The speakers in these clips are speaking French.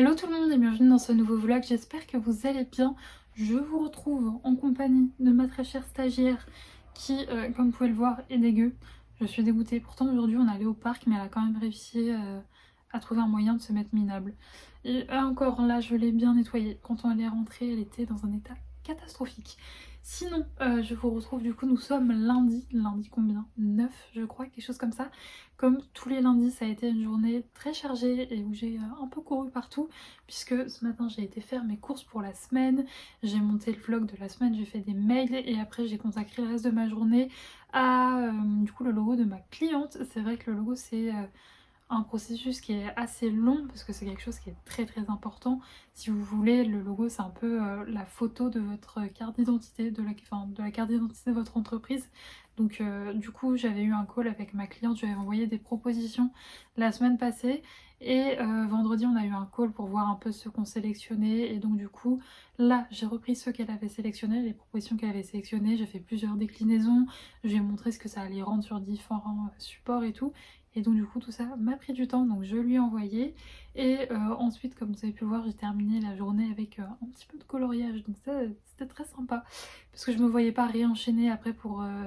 Hello tout le monde et bienvenue dans ce nouveau vlog, j'espère que vous allez bien. Je vous retrouve en compagnie de ma très chère stagiaire qui, comme vous pouvez le voir, est dégueu. Je suis dégoûtée, pourtant aujourd'hui on est allé au parc mais elle a quand même réussi à trouver un moyen de se mettre minable. Et encore là je l'ai bien nettoyée, quand on est rentrée elle était dans un état catastrophique. Sinon, je vous retrouve du coup, nous sommes lundi combien 9 je crois, quelque chose comme ça. Comme tous les lundis, ça a été une journée très chargée et où j'ai un peu couru partout, puisque ce matin j'ai été faire mes courses pour la semaine, j'ai monté le vlog de la semaine, j'ai fait des mails et après j'ai consacré le reste de ma journée à du coup le logo de ma cliente. C'est vrai que le logo c'est un processus qui est assez long parce que c'est quelque chose qui est très important. Si vous voulez, le logo c'est un peu la photo de votre carte d'identité, de la carte d'identité de votre entreprise. Donc du coup j'avais eu un call avec ma cliente, je lui avais envoyé des propositions la semaine passée et vendredi on a eu un call pour voir un peu ceux qu'on sélectionnait et donc du coup là j'ai repris ceux qu'elle avait sélectionnés, les propositions qu'elle avait sélectionnées, j'ai fait plusieurs déclinaisons, je lui ai montré ce que ça allait rendre sur différents supports et tout. Et donc du coup tout ça m'a pris du temps, donc je lui ai envoyé. Et ensuite, comme vous avez pu le voir, j'ai terminé la journée avec un petit peu de coloriage. Donc ça c'était très sympa. Parce que je me voyais pas réenchaîner après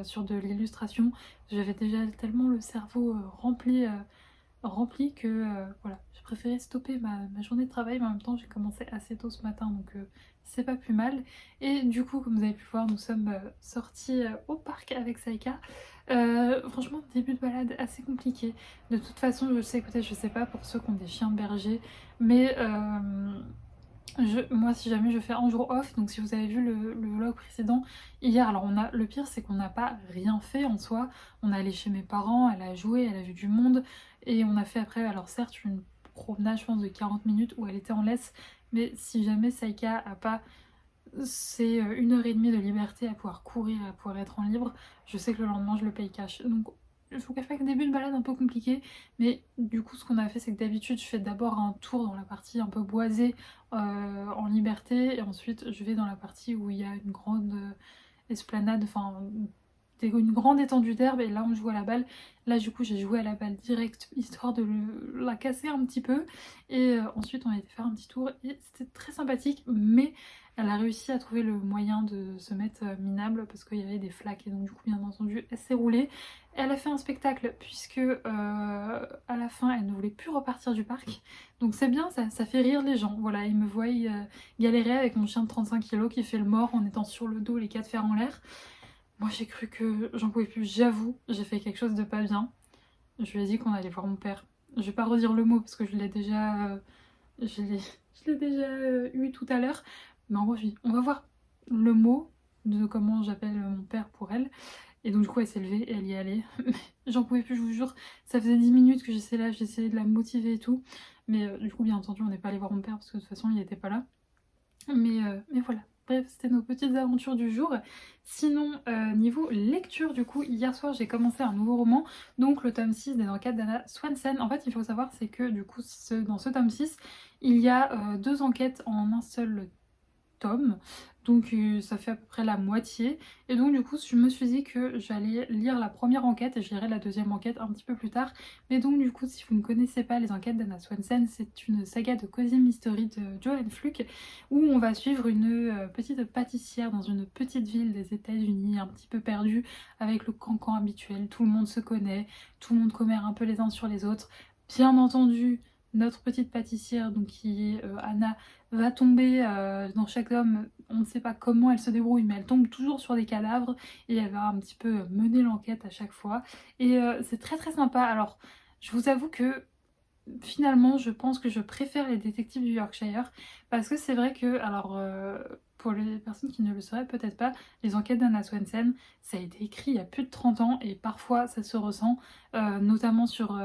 sur de l'illustration. J'avais déjà tellement le cerveau rempli que voilà, j'ai préféré stopper ma journée de travail, mais en même temps j'ai commencé assez tôt ce matin, donc c'est pas plus mal. Et du coup, comme vous avez pu voir, nous sommes sortis au parc avec Saïka. Franchement, début de balade assez compliqué. De toute façon, je sais, écoutez, je sais pas pour ceux qui ont des chiens de berger, mais moi si jamais je fais un jour off, donc si vous avez vu le vlog précédent hier, alors le pire c'est qu'on n'a pas rien fait en soi, on est allé chez mes parents, elle a joué, elle a vu du monde et on a fait après, alors certes une promenade je pense de 40 minutes où elle était en laisse, mais si jamais Saïka a pas c'est 1 heure et demie de liberté à pouvoir courir, à pouvoir être en libre, je sais que le lendemain je le paye cash. Donc je vous cache pas que début de balade un peu compliqué, mais du coup ce qu'on a fait c'est que d'habitude je fais d'abord un tour dans la partie un peu boisée en liberté et ensuite je vais dans la partie où il y a une grande esplanade, enfin une grande étendue d'herbe et là on joue à la balle. Là du coup j'ai joué à la balle direct histoire de la casser un petit peu et ensuite on a été faire un petit tour et c'était très sympathique, mais elle a réussi à trouver le moyen de se mettre minable parce qu'il y avait des flaques et donc du coup bien entendu elle s'est roulée. Elle a fait un spectacle puisque à la fin elle ne voulait plus repartir du parc, donc c'est bien, ça fait rire les gens. Voilà, ils me voient galérer avec mon chien de 35 kilos qui fait le mort en étant sur le dos, les quatre fers en l'air. Moi j'ai cru que j'en pouvais plus, j'avoue, j'ai fait quelque chose de pas bien. Je lui ai dit qu'on allait voir mon père. Je vais pas redire le mot parce que je l'ai déjà, je l'ai, je l'ai déjà eu tout à l'heure. Mais en gros je lui ai dit, on va voir le mot de comment j'appelle mon père pour elle. Et donc du coup elle s'est levée et elle y est allée. Mais j'en pouvais plus, je vous jure. Ça faisait 10 minutes que j'essayais là, j'essayais de la motiver et tout. Mais du coup bien entendu on n'est pas allé voir mon père parce que de toute façon il n'était pas là. Mais voilà, bref, c'était nos petites aventures du jour. Sinon, niveau lecture, du coup, hier soir j'ai commencé un nouveau roman, donc le tome 6 des enquêtes d'Anna Swanson. En fait, il faut savoir, c'est que du coup, dans ce tome 6, il y a 2 enquêtes en un seul tome, donc ça fait à peu près la moitié. Et donc du coup je me suis dit que j'allais lire la première enquête et je lirai la deuxième enquête un petit peu plus tard. Mais donc du coup, si vous ne connaissez pas les enquêtes d'Anna Swanson, c'est une saga de Cozy Mystery de Joanne Fluke où on va suivre une petite pâtissière dans une petite ville des États-Unis un petit peu perdue, avec le cancan habituel, tout le monde se connaît, tout le monde commère un peu les uns sur les autres. Bien entendu, notre petite pâtissière, donc qui est Anna, va tomber dans chaque homme, on ne sait pas comment elle se débrouille, mais elle tombe toujours sur des cadavres et elle va un petit peu mener l'enquête à chaque fois. Et c'est très sympa. Alors, je vous avoue que finalement, je pense que je préfère les détectives du Yorkshire parce que c'est vrai que, alors, pour les personnes qui ne le sauraient peut-être pas, les enquêtes d'Anna Swanson, ça a été écrit il y a plus de 30 ans et parfois ça se ressent, notamment sur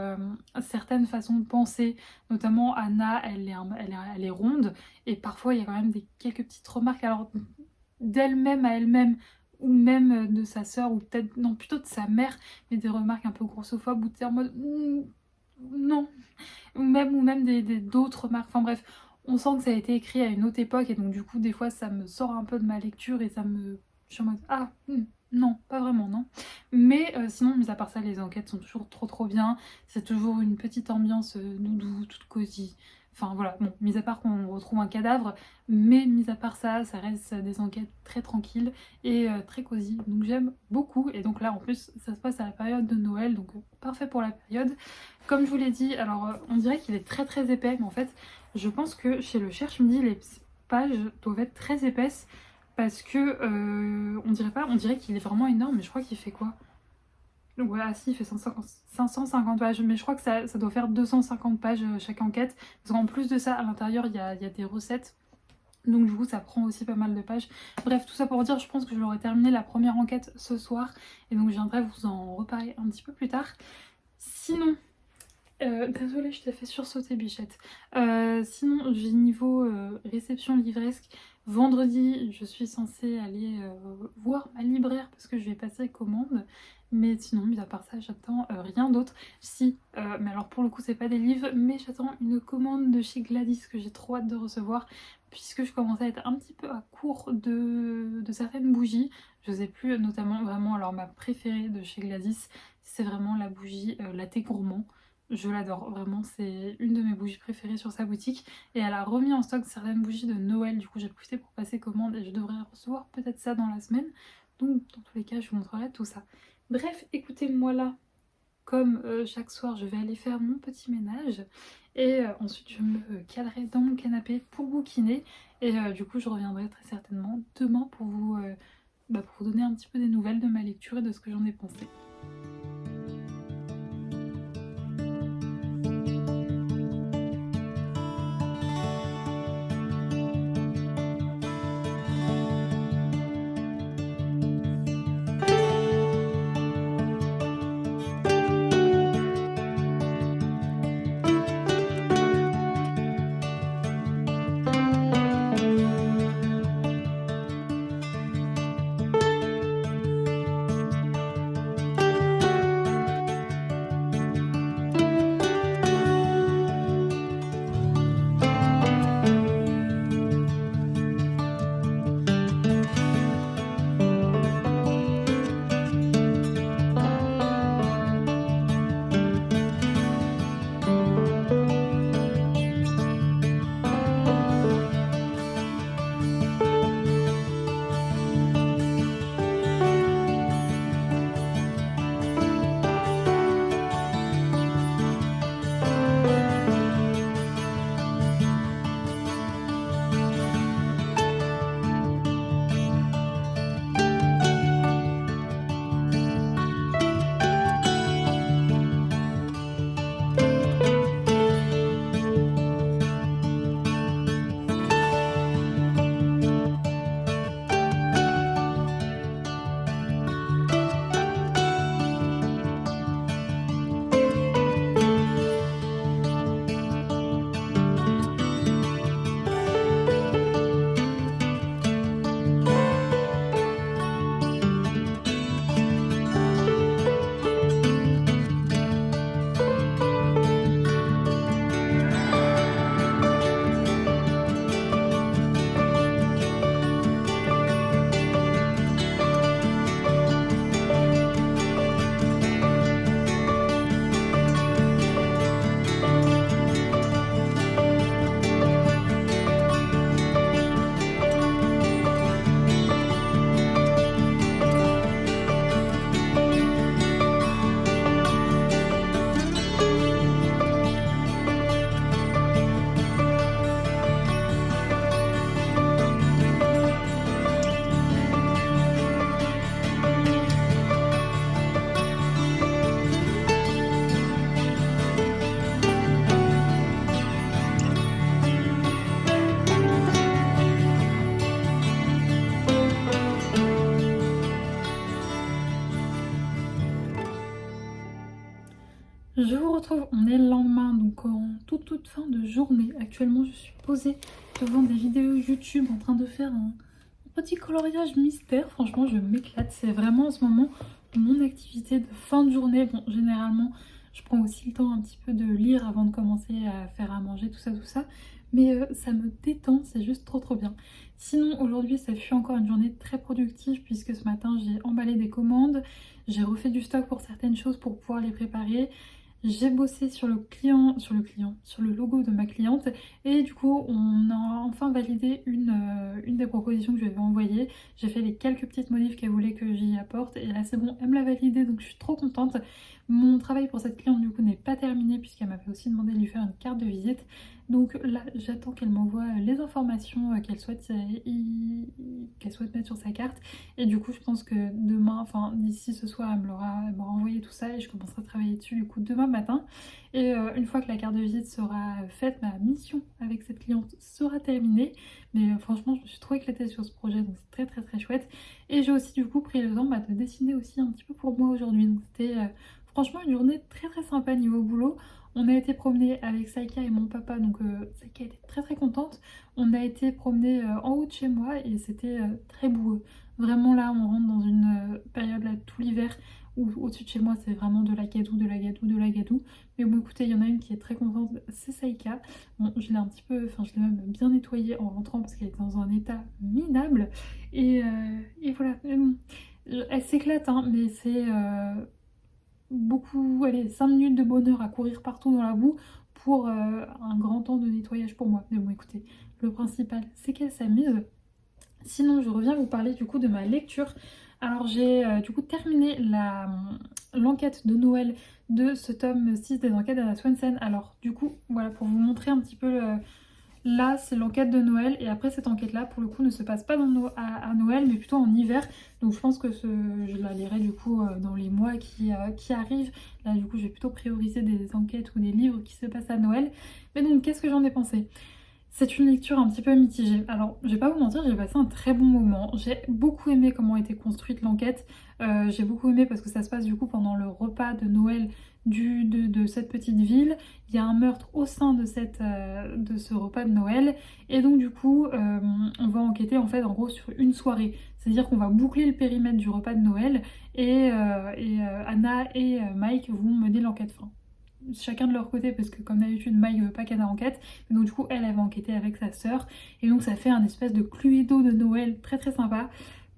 certaines façons de penser. Notamment, Anna, elle est ronde et parfois il y a quand même quelques petites remarques, alors d'elle-même à elle-même ou même de sa sœur ou peut-être, non, plutôt de sa mère, mais des remarques un peu grossophobes où t'es en mode non, ou même d'autres marques, enfin bref, on sent que ça a été écrit à une autre époque et donc du coup des fois ça me sort un peu de ma lecture et je suis en mode ah Non, pas vraiment, non. Mais sinon, mis à part ça, les enquêtes sont toujours trop bien. C'est toujours une petite ambiance doudou, toute cosy. Enfin voilà, bon, mis à part qu'on retrouve un cadavre, mais mis à part ça, ça reste des enquêtes très tranquilles et très cosy. Donc j'aime beaucoup. Et donc là, en plus, ça se passe à la période de Noël, donc parfait pour la période. Comme je vous l'ai dit, alors on dirait qu'il est très épais, mais en fait, je pense que chez le Cherche Midi, les pages doivent être très épaisses parce que on dirait pas, on dirait qu'il est vraiment énorme, mais je crois qu'il fait quoi? Donc voilà, si, il fait 550 pages, mais je crois que ça doit faire 250 pages chaque enquête. Parce qu'en plus de ça, à l'intérieur, il y a des recettes. Donc du coup, ça prend aussi pas mal de pages. Bref, tout ça pour dire, je pense que j'aurai terminé la première enquête ce soir. Et donc je viendrai vous en reparler un petit peu plus tard. Sinon, désolée, je t'ai fait sursauter, Bichette. Sinon, j'ai niveau réception livresque. Vendredi, je suis censée aller voir ma libraire parce que je vais passer commande. Mais sinon, mis à part ça, j'attends rien d'autre. Si, mais alors pour le coup, c'est pas des livres, mais j'attends une commande de chez Gladys que j'ai trop hâte de recevoir puisque je commence à être un petit peu à court de certaines bougies. Je sais plus, notamment vraiment, alors ma préférée de chez Gladys, c'est vraiment la bougie latte gourmand. Je l'adore, vraiment, c'est une de mes bougies préférées sur sa boutique. Et elle a remis en stock certaines bougies de Noël, du coup j'ai profité pour passer commande et je devrais recevoir peut-être ça dans la semaine. Donc dans tous les cas, je vous montrerai tout ça. Bref, écoutez-moi là, comme chaque soir, je vais aller faire mon petit ménage. Et ensuite, je me calerai dans mon canapé pour bouquiner. Et du coup, je reviendrai très certainement demain pour vous donner un petit peu des nouvelles de ma lecture et de ce que j'en ai pensé. Je vous retrouve, on est le lendemain, donc en toute fin de journée. Actuellement, je suis posée devant des vidéos YouTube en train de faire un petit coloriage mystère. Franchement, je m'éclate. C'est vraiment en ce moment mon activité de fin de journée. Bon, généralement, je prends aussi le temps un petit peu de lire avant de commencer à faire à manger, tout ça. mais ça me détend, c'est juste trop trop bien. Sinon aujourd'hui ça fut encore une journée très productive puisque ce matin j'ai emballé des commandes, j'ai refait du stock pour certaines choses pour pouvoir les préparer. J'ai bossé sur le logo de ma cliente et du coup on a enfin validé une des propositions que je lui avais envoyées. J'ai fait les quelques petites modifs qu'elle voulait que j'y apporte et là c'est bon, elle me l'a validé donc je suis trop contente. Mon travail pour cette cliente du coup n'est pas terminé puisqu'elle m'avait aussi demandé de lui faire une carte de visite. Donc là j'attends qu'elle m'envoie les informations qu'elle souhaite mettre sur sa carte. Et du coup, je pense que demain, enfin d'ici ce soir, elle m'aura envoyé tout ça et je commencerai à travailler dessus du coup demain matin. Et une fois que la carte de visite sera faite, ma mission avec cette cliente sera terminée. Mais franchement, je me suis trop éclatée sur ce projet, donc c'est très très très chouette. Et j'ai aussi du coup pris le temps de dessiner aussi un petit peu pour moi aujourd'hui. Donc c'était franchement une journée très très sympa niveau boulot. On a été promener avec Saïka et mon papa, donc Saïka était très très contente. On a été promener en haut de chez moi et c'était très beau. Vraiment là, on rentre dans une période là tout l'hiver où au-dessus de chez moi c'est vraiment de la gadoue, de la gadoue, de la gadoue. Mais bon écoutez, il y en a une qui est très contente, c'est Saïka. Bon, je l'ai un petit peu, enfin je l'ai même bien nettoyée en rentrant parce qu'elle était dans un état minable. Et voilà, mais bon, elle s'éclate hein, mais c'est beaucoup, allez, 5 minutes de bonheur à courir partout dans la boue pour un grand temps de nettoyage pour moi. Mais bon écoutez, le principal c'est qu'elle s'amuse. Sinon, je reviens vous parler du coup de ma lecture. Alors j'ai du coup terminé l'enquête de Noël de ce tome 6 des enquêtes d'Anna Swensen. Alors du coup, voilà, pour vous montrer un petit peu, là c'est l'enquête de Noël et après cette enquête-là, pour le coup, ne se passe pas à Noël, mais plutôt en hiver. Donc je pense que je la lirai du coup dans les mois qui arrivent. Là du coup, je vais plutôt prioriser des enquêtes ou des livres qui se passent à Noël. Mais donc, qu'est-ce que j'en ai pensé ? C'est une lecture un petit peu mitigée. Alors, je vais pas vous mentir, j'ai passé un très bon moment. J'ai beaucoup aimé comment a été construite l'enquête. J'ai beaucoup aimé parce que ça se passe du coup pendant le repas de Noël de cette petite ville. Il y a un meurtre au sein de ce repas de Noël. Et donc du coup, on va enquêter en fait en gros sur une soirée. C'est-à-dire qu'on va boucler le périmètre du repas de Noël et Anna et Mike vont mener l'enquête. Enfin, chacun de leur côté parce que comme d'habitude Mike veut pas qu'Anna enquête, donc du coup elle va enquêter avec sa sœur et donc ça fait un espèce de Cluedo de Noël très très sympa.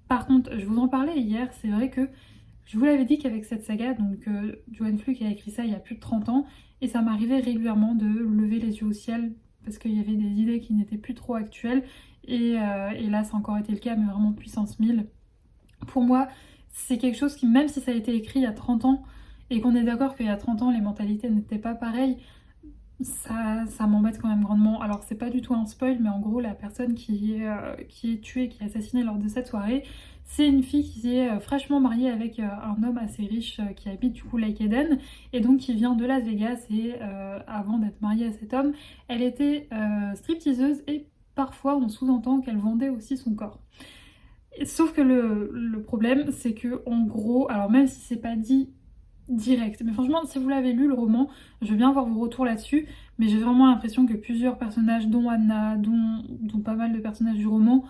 Par contre je vous en parlais hier, c'est vrai que je vous l'avais dit qu'avec cette saga, donc Joanne Fluke a écrit ça il y a plus de 30 ans et ça m'arrivait régulièrement de lever les yeux au ciel parce qu'il y avait des idées qui n'étaient plus trop actuelles et là ça a encore été le cas mais vraiment puissance 1000. Pour moi c'est quelque chose qui, même si ça a été écrit il y a 30 ans et qu'on est d'accord qu'il y a 30 ans les mentalités n'étaient pas pareilles, ça m'embête quand même grandement. Alors c'est pas du tout un spoil, mais en gros la personne qui est tuée, qui est assassinée lors de cette soirée, c'est une fille qui est fraîchement mariée avec un homme assez riche qui habite du coup Lake Eden et donc qui vient de Las Vegas et avant d'être mariée à cet homme, elle était stripteaseuse et parfois on sous-entend qu'elle vendait aussi son corps. Sauf que le problème c'est que en gros, alors même si c'est pas dit direct. Mais franchement, si vous l'avez lu le roman, je veux bien avoir vos retours là-dessus, mais j'ai vraiment l'impression que plusieurs personnages, dont Anna, dont pas mal de personnages du roman,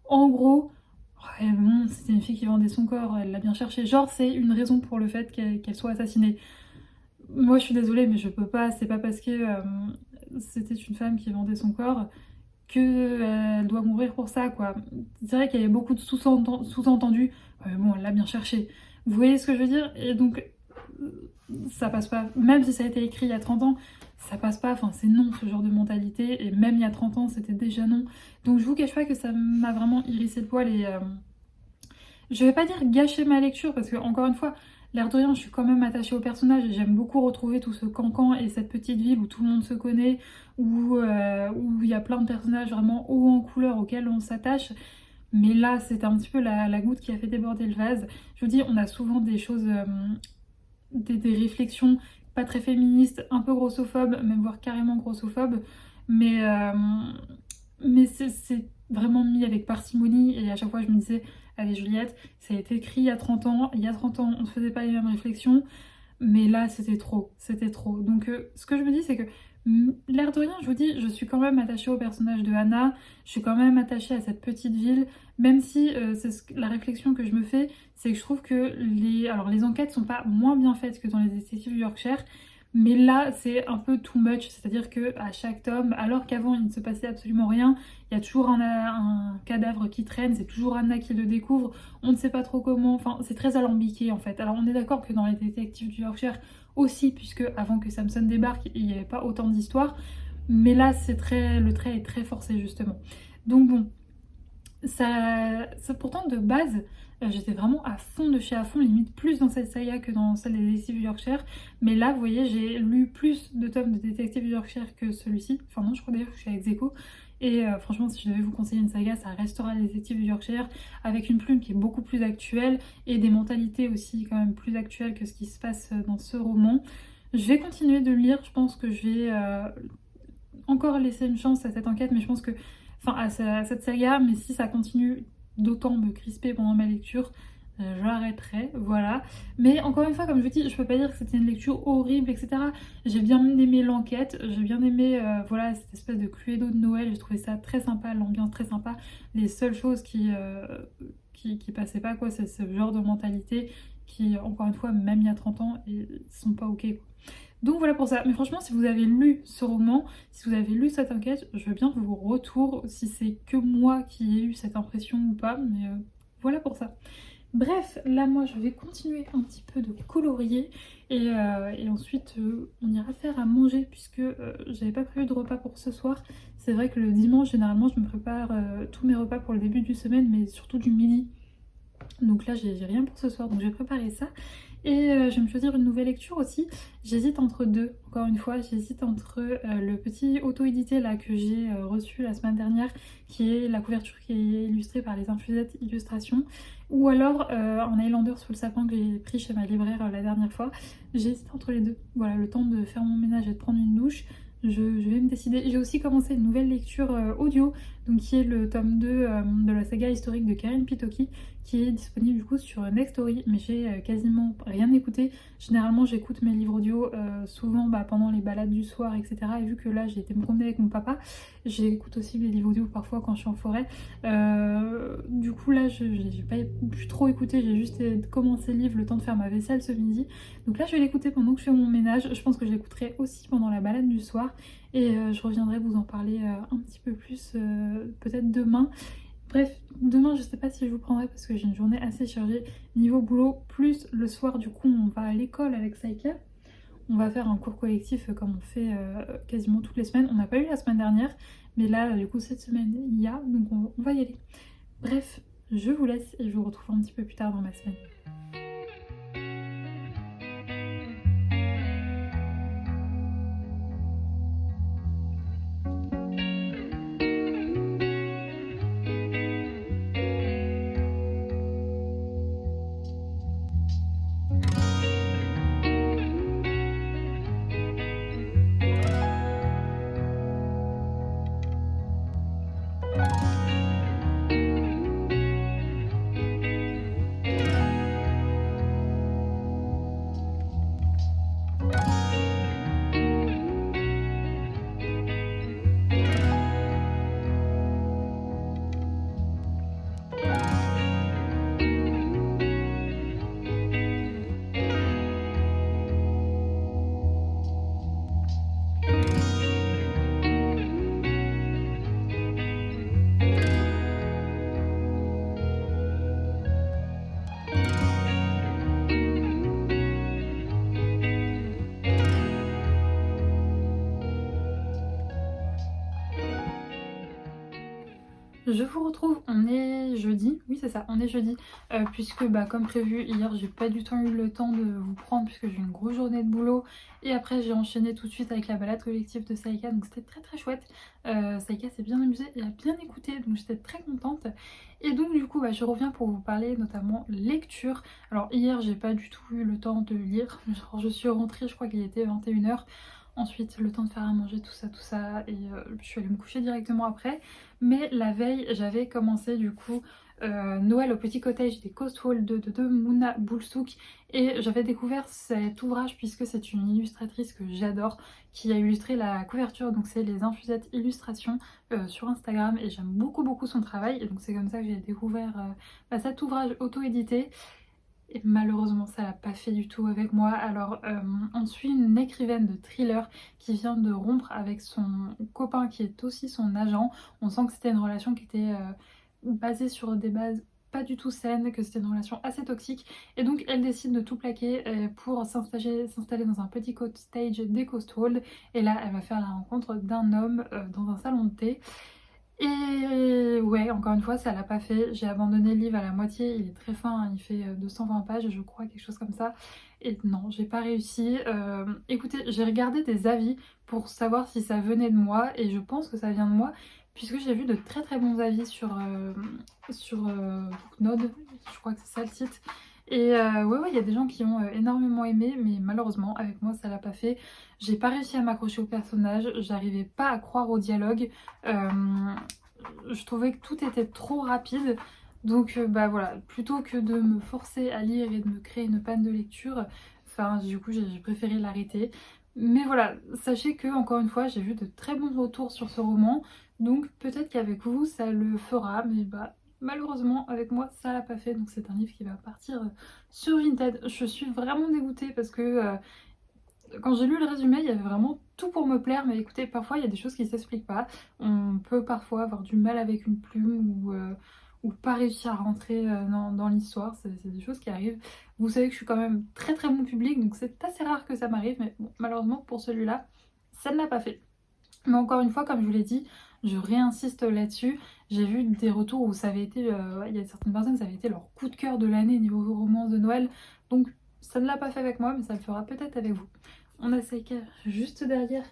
en gros, ouais, bon, c'était une fille qui vendait son corps, elle l'a bien cherché. Genre, c'est une raison pour le fait qu'elle soit assassinée. Moi, je suis désolée, mais je peux pas, c'est pas parce que c'était une femme qui vendait son corps qu'elle doit mourir pour ça, quoi. C'est vrai qu'il y avait beaucoup de sous-entendus. Bon, elle l'a bien cherché. Vous voyez ce que je veux dire? Et donc, ça passe pas. Même si ça a été écrit il y a 30 ans, ça passe pas. Enfin, c'est non, ce genre de mentalité. Et même il y a 30 ans, c'était déjà non. Donc, je vous cache pas que ça m'a vraiment hérissé le poil et... je vais pas dire gâcher ma lecture, parce que, encore une fois, l'air de rien, je suis quand même attachée au personnage et j'aime beaucoup retrouver tout ce cancan et cette petite ville où tout le monde se connaît, où il y a plein de personnages vraiment hauts en couleur auxquels on s'attache. Mais là, c'était un petit peu la goutte qui a fait déborder le vase. Je vous dis, on a souvent des choses, des réflexions pas très féministes, un peu grossophobes, même voire carrément grossophobes. Mais c'est vraiment mis avec parcimonie et à chaque fois je me disais, allez Juliette, ça a été écrit il y a 30 ans, il y a 30 ans on ne faisait pas les mêmes réflexions, mais là c'était trop, c'était trop. Donc ce que je me dis c'est que l'air de rien, je vous dis, je suis quand même attachée au personnage de Hannah, je suis quand même attachée à cette petite ville, même si la réflexion que je me fais, c'est que je trouve que les enquêtes sont pas moins bien faites que dans les détectives du Yorkshire, Mais là, c'est un peu too much, c'est-à-dire que à chaque tome, alors qu'avant il ne se passait absolument rien, il y a toujours un cadavre qui traîne, c'est toujours Anna qui le découvre, on ne sait pas trop comment, enfin c'est très alambiqué en fait. Alors on est d'accord que dans les détectives du Yorkshire aussi, puisque avant que Samson débarque, il n'y avait pas autant d'histoires, mais là le trait est très forcé justement. Donc bon, pourtant de base, j'étais vraiment à fond de chez à fond, limite plus dans cette saga que dans celle des détectives du Yorkshire. Mais là, vous voyez, j'ai lu plus de tomes de détectives du Yorkshire que celui-ci. Enfin non, je crois d'ailleurs que je suis avec Zeko. Et franchement, si je devais vous conseiller une saga, ça restera les détectives du Yorkshire, avec une plume qui est beaucoup plus actuelle et des mentalités aussi quand même plus actuelles que ce qui se passe dans ce roman. Je vais continuer de lire, je pense que je vais encore laisser une chance à cette enquête, mais je pense que, enfin à cette saga, mais si ça continue d'autant me crisper pendant ma lecture, j'arrêterai, voilà. Mais encore une fois, comme je vous dis, je peux pas dire que c'était une lecture horrible, etc. J'ai bien aimé l'enquête, j'ai bien aimé voilà, cette espèce de Cluedo de Noël, j'ai trouvé ça très sympa, l'ambiance très sympa. Les seules choses qui passaient pas, quoi, c'est ce genre de mentalité qui, encore une fois, même il y a 30 ans, ils sont pas ok, quoi. Donc voilà pour ça. Mais franchement, si vous avez lu ce roman, si vous avez lu cette enquête, je veux bien vos retours, si c'est que moi qui ai eu cette impression ou pas. Mais voilà pour ça. Bref, là moi je vais continuer un petit peu de colorier et ensuite on ira faire à manger puisque j'avais pas prévu de repas pour ce soir. C'est vrai que le dimanche généralement je me prépare tous mes repas pour le début du semaine mais surtout du midi. Donc là j'ai rien pour ce soir donc je vais préparer ça. Et je vais me choisir une nouvelle lecture aussi. J'hésite entre deux, encore une fois, j'hésite entre le petit auto-édité là que j'ai reçu la semaine dernière, qui est la couverture qui est illustrée par les Infusettes Illustrations, ou alors un Highlander sous le sapin que j'ai pris chez ma libraire la dernière fois. J'hésite entre les deux. Voilà, le temps de faire mon ménage et de prendre une douche. Je vais me décider. J'ai aussi commencé une nouvelle lecture audio, donc qui est le tome 2 de la saga historique de Karin Pitoki, qui est disponible du coup sur Nextory, mais j'ai quasiment rien écouté. Généralement j'écoute mes livres audio souvent pendant les balades du soir, etc. Et vu que là j'ai été me promener avec mon papa, j'écoute aussi les livres audio parfois quand je suis en forêt. Du coup là j'ai pas pu trop écouter, j'ai juste commencé le livre le temps de faire ma vaisselle ce midi. Donc là je vais l'écouter pendant que je fais mon ménage. Je pense que je l'écouterai aussi pendant la balade du soir. Et je reviendrai vous en parler un petit peu plus peut-être demain. Bref, demain je sais pas si je vous prendrai parce que j'ai une journée assez chargée niveau boulot, plus le soir du coup on va à l'école avec Saïka. On va faire un cours collectif comme on fait quasiment toutes les semaines. On n'a pas eu la semaine dernière, mais là du coup cette semaine il y a, donc on va y aller. Bref, je vous laisse et je vous retrouve un petit peu plus tard dans ma semaine. Je vous retrouve, on est jeudi, oui c'est ça, on est jeudi, puisque comme prévu hier j'ai pas du tout eu le temps de vous prendre puisque j'ai eu une grosse journée de boulot et après j'ai enchaîné tout de suite avec la balade collective de Saïka, donc c'était très très chouette. Saïka s'est bien amusée et a bien écouté, donc j'étais très contente. Et donc du coup je reviens pour vous parler notamment lecture. Alors hier j'ai pas du tout eu le temps de lire, genre je suis rentrée, je crois qu'il était 21h. Ensuite, le temps de faire à manger, tout ça, et je suis allée me coucher directement après. Mais la veille, j'avais commencé du coup Noël au petit cottage des Coastwalls de Mouna Boulsouk. Et j'avais découvert cet ouvrage puisque c'est une illustratrice que j'adore qui a illustré la couverture. Donc c'est les Infusettes Illustrations sur Instagram et j'aime beaucoup son travail. Et donc c'est comme ça que j'ai découvert cet ouvrage auto-édité. Et malheureusement, ça l'a pas fait du tout avec moi. Alors, on suit une écrivaine de thriller qui vient de rompre avec son copain qui est aussi son agent. On sent que c'était une relation qui était basée sur des bases pas du tout saines, que c'était une relation assez toxique. Et donc, elle décide de tout plaquer pour s'installer dans un petit cottage des Cotswolds. Et là, elle va faire la rencontre d'un homme dans un salon de thé. Et ouais, encore une fois, ça l'a pas fait. J'ai abandonné le livre à la moitié. Il est très fin, hein, il fait 220 pages, je crois, quelque chose comme ça. Et non, j'ai pas réussi. Écoutez, j'ai regardé des avis pour savoir si ça venait de moi, et je pense que ça vient de moi, puisque j'ai vu de très très bons avis sur Booknode, je crois que c'est ça le site. Et ouais, il y a des gens qui ont énormément aimé, mais malheureusement, avec moi, ça l'a pas fait. J'ai pas réussi à m'accrocher au personnage, j'arrivais pas à croire au dialogue. Euh, je trouvais que tout était trop rapide. Donc bah voilà, plutôt que de me forcer à lire et de me créer une panne de lecture, enfin du coup j'ai préféré l'arrêter. Mais voilà, sachez que encore une fois j'ai vu de très bons retours sur ce roman, donc peut-être qu'avec vous ça le fera, mais bah malheureusement avec moi ça l'a pas fait, donc c'est un livre qui va partir sur Vinted. Je suis vraiment dégoûtée parce que quand j'ai lu le résumé, il y avait vraiment tout pour me plaire, mais écoutez, parfois il y a des choses qui ne s'expliquent pas. On peut parfois avoir du mal avec une plume ou pas réussir à rentrer dans l'histoire, c'est des choses qui arrivent. Vous savez que je suis quand même très très bon public, donc c'est assez rare que ça m'arrive, mais bon, malheureusement pour celui-là, ça ne l'a pas fait. Mais encore une fois, comme je vous l'ai dit, je réinsiste là-dessus. J'ai vu des retours où ça avait été, il y a certaines personnes, ça avait été leur coup de cœur de l'année niveau romance de Noël, donc ça ne l'a pas fait avec moi, mais ça le fera peut-être avec vous. On a Saïka juste derrière.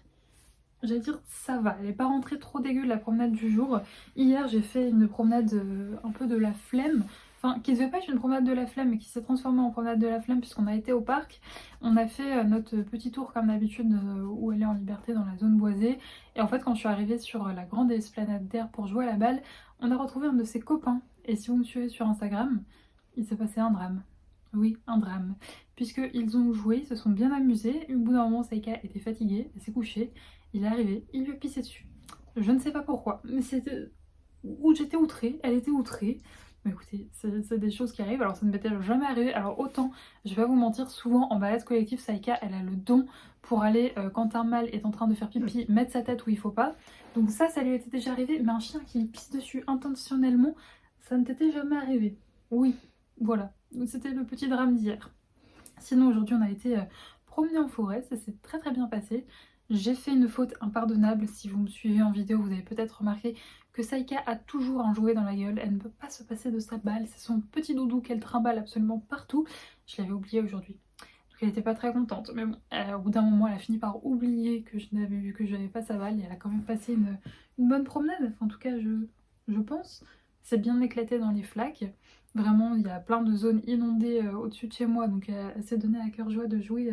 J'allais dire ça va, elle n'est pas rentrée trop dégueu de la promenade du jour. Hier j'ai fait une promenade un peu de la flemme. Enfin, qui devait pas être une promenade de la flemme, mais qui s'est transformée en promenade de la flemme puisqu'on a été au parc. On a fait notre petit tour comme d'habitude où elle est en liberté dans la zone boisée. Et en fait quand je suis arrivée sur la grande esplanade d'air pour jouer à la balle, on a retrouvé un de ses copains. Et si vous me suivez sur Instagram, il s'est passé un drame. Oui, un drame. Puisqu'ils ont joué, ils se sont bien amusés. Au bout d'un moment, Saïka était fatiguée, elle s'est couchée. Il est arrivé, il lui a pissé dessus. Je ne sais pas pourquoi, mais c'était... Ou j'étais outrée, elle était outrée. Mais écoutez, c'est des choses qui arrivent, alors ça ne m'était jamais arrivé. Alors autant, je vais pas vous mentir, souvent en balade collective, Saïka, elle a le don pour aller, quand un mâle est en train de faire pipi, mettre sa tête où il faut pas. Donc ça lui était déjà arrivé, mais un chien qui pisse dessus intentionnellement, ça ne t'était jamais arrivé. Oui, voilà. C'était le petit drame d'hier. Sinon, aujourd'hui, on a été promener en forêt, ça s'est très très bien passé. J'ai fait une faute impardonnable. Si vous me suivez en vidéo, vous avez peut-être remarqué que Saïka a toujours un jouet dans la gueule. Elle ne peut pas se passer de sa balle. C'est son petit doudou qu'elle trimballe absolument partout. Je l'avais oublié aujourd'hui. Donc elle n'était pas très contente. Mais bon, au bout d'un moment, elle a fini par oublier que je n'avais vu que je n'avais pas sa balle. Et elle a quand même passé une bonne promenade. Enfin, en tout cas, je pense. C'est bien éclaté dans les flaques. Vraiment, il y a plein de zones inondées au-dessus de chez moi. Donc elle s'est donné à cœur joie de jouer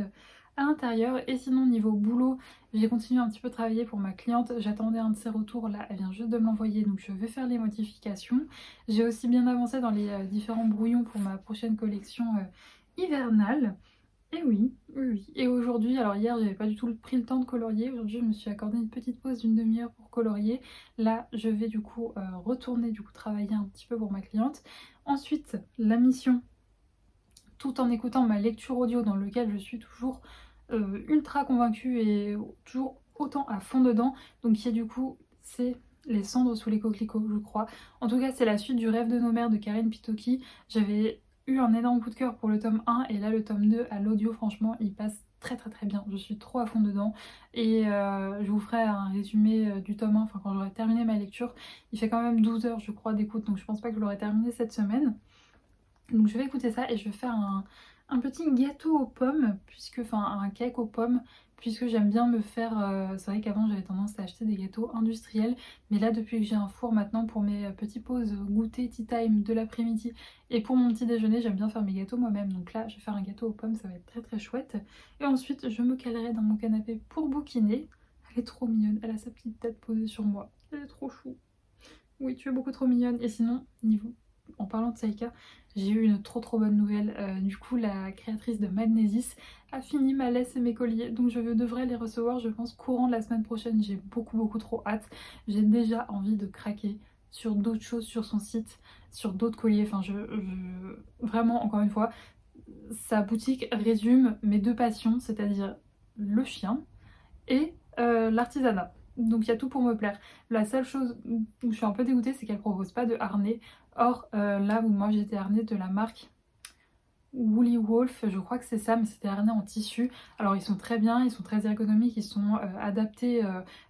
à l'intérieur. Et sinon, niveau boulot, j'ai continué un petit peu à travailler pour ma cliente. J'attendais un de ses retours là, elle vient juste de me l'envoyer, donc je vais faire les modifications. J'ai aussi bien avancé dans les différents brouillons pour ma prochaine collection hivernale. Et oui, oui, oui. Et aujourd'hui, alors hier j'avais pas du tout pris le temps de colorier. Aujourd'hui je me suis accordé une petite pause d'une demi-heure pour colorier. Là je vais du coup retourner travailler un petit peu pour ma cliente. Ensuite la mission, tout en écoutant ma lecture audio dans lequel je suis toujours ultra convaincue et toujours autant à fond dedans. Donc qui est du coup, c'est Les cendres sous les coquelicots, je crois. En tout cas, c'est la suite du Rêve de nos mères de Karine Pitoki. J'avais eu un énorme coup de cœur pour le tome 1 et là le tome 2 à l'audio, franchement, il passe très très très bien. Je suis trop à fond dedans et je vous ferai un résumé du tome 1, enfin quand j'aurai terminé ma lecture. Il fait quand même 12 heures je crois d'écoute, donc je pense pas que je l'aurai terminé cette semaine. Donc je vais écouter ça et je vais faire un petit gâteau aux pommes, enfin un cake aux pommes, puisque j'aime bien me faire... c'est vrai qu'avant j'avais tendance à acheter des gâteaux industriels, mais là depuis que j'ai un four maintenant pour mes petites pauses goûter, tea time de l'après-midi et pour mon petit déjeuner, j'aime bien faire mes gâteaux moi-même. Donc là je vais faire un gâteau aux pommes, ça va être très très chouette. Et ensuite je me calerai dans mon canapé pour bouquiner. Elle est trop mignonne, elle a sa petite tête posée sur moi, elle est trop chou. Oui, tu es beaucoup trop mignonne. Et sinon, en parlant de Saïka, j'ai eu une trop trop bonne nouvelle. Du coup, la créatrice de Magnésis a fini ma laisse et mes colliers. Donc je devrais les recevoir, je pense, courant de la semaine prochaine. J'ai beaucoup trop hâte. J'ai déjà envie de craquer sur d'autres choses sur son site, sur d'autres colliers. Enfin, vraiment, encore une fois, sa boutique résume mes deux passions, c'est-à-dire le chien et l'artisanat. Donc il y a tout pour me plaire. La seule chose où je suis un peu dégoûtée, c'est qu'elle propose pas de harnais. Or là où moi j'ai des harnais de la marque Woolly Wolf, je crois que c'est ça, mais c'est des harnais en tissu. Alors ils sont très bien, ils sont très ergonomiques, ils sont adaptés